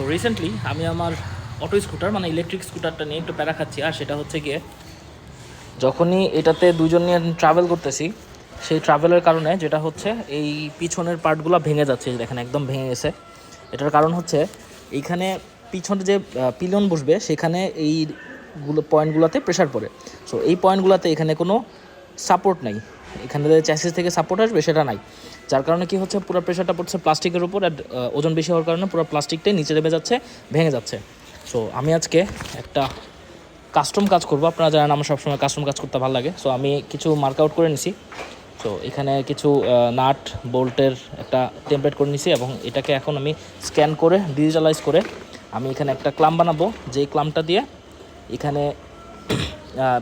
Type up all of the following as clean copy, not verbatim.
So recently আমি আমার auto scooter মানে ইলেকট্রিক স্কুটারটা নিয়ে একটু প্যারা খাচ্ছি। আর সেটা হচ্ছে গিয়ে যখনই এটাতে দুজন নিয়ে ট্রাভেল করতেছি, সেই ট্রাভেলের কারণে যেটা হচ্ছে এই পিছনের পার্টগুলো ভেঙে যাচ্ছে। দেখেন একদম ভেঙে গেছে। এটার কারণ হচ্ছে এইখানে পিছনে যে পিলিয়ন বসবে সেখানে এইগুলো পয়েন্টগুলোতে প্রেশার পড়ে। সো এই পয়েন্টগুলোতে এখানে কোনো সাপোর্ট নাই, এখানে যে চ্যাসিস থেকে সাপোর্ট আসবে সেটা নাই। যার কারণে কি হচ্ছে, পুরো প্রেশারটা পড়ছে প্লাস্টিকের উপর। আর ওজন বেশি হওয়ার কারণে পুরো প্লাস্টিকটাই নিচে নেমে যাচ্ছে, ভেঙে যাচ্ছে। সো আমি আজকে একটা কাস্টম কাজ করব। আপনারা জানেন আমার সবসময় কাস্টম কাজ করতে ভালো লাগে। সো আমি কিছু মার্ক আউট করে নিছি। সো এখানে কিছু নাট বোল্টের একটা টেমপ্লেট করে নিছি এবং এটাকে এখন আমি স্ক্যান করে ডিজিটালাইজ করে আমি এখানে একটা ক্লাম বানাবো, যেই ক্লামটা দিয়ে এখানে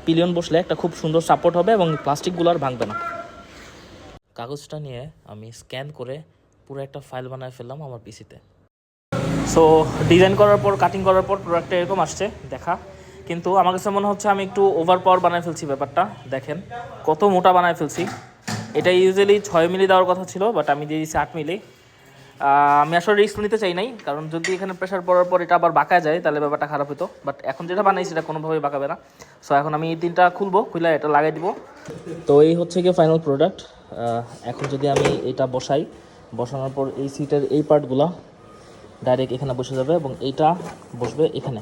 পিলিয়ন বসলে একটা খুব সুন্দর সাপোর্ট হবে এবং প্লাস্টিকগুলো আর ভাঙবে না। কাগজটা নিয়ে আমি স্ক্যান করে পুরো একটা ফাইল বানায় ফেললাম আমার পিসিতে। সো ডিজাইন করার পর, কাটিং করার পর প্রোডাক্টটা এরকম আসছে দেখা। কিন্তু আমার কাছে মনে হচ্ছে আমি একটু ওভার পাওয়ার বানায় ফেলছি ব্যাপারটা। দেখেন কত মোটা বানায় ফেলছি। এটা ইউজুয়ালি 6 মিলি দেওয়ার কথা ছিল, বাট আমি দিয়ে দিচ্ছি 8 মিলি। আমি আসলে রিস্ক নিতে চাই নাই, কারণ যদি এখানে প্রেশার পড়ার পর এটা আবার বাঁকা যায় তাহলে ব্যাপারটা খারাপ হতো। বাট এখন যেটা বানাইছি সেটা কোনোভাবেই বাঁকাবে না। সো এখন আমি এই 3টা খুলবো, খুলে এটা লাগাই দিব। তো এই হচ্ছে গিয়ে ফাইনাল প্রোডাক্ট। এখন যদি আমি এটা বসাই, বসানোর পর এই সিটের এই পার্টগুলো ডাইরেক্ট এখানে বসে যাবে এবং এইটা বসবে এখানে।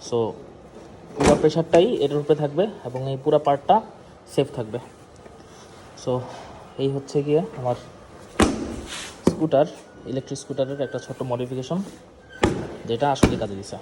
সো পুরো প্রেশারটাই এটার উপরে থাকবে এবং এই পুরো পার্টটা সেফ থাকবে। সো এই হচ্ছে গিয়ে আমার স্কুটার, ইলেকট্রিক স্কুটারের একটা ছোট্ট মডিফিকেশন, যেটা আসলে কাজে দিছে।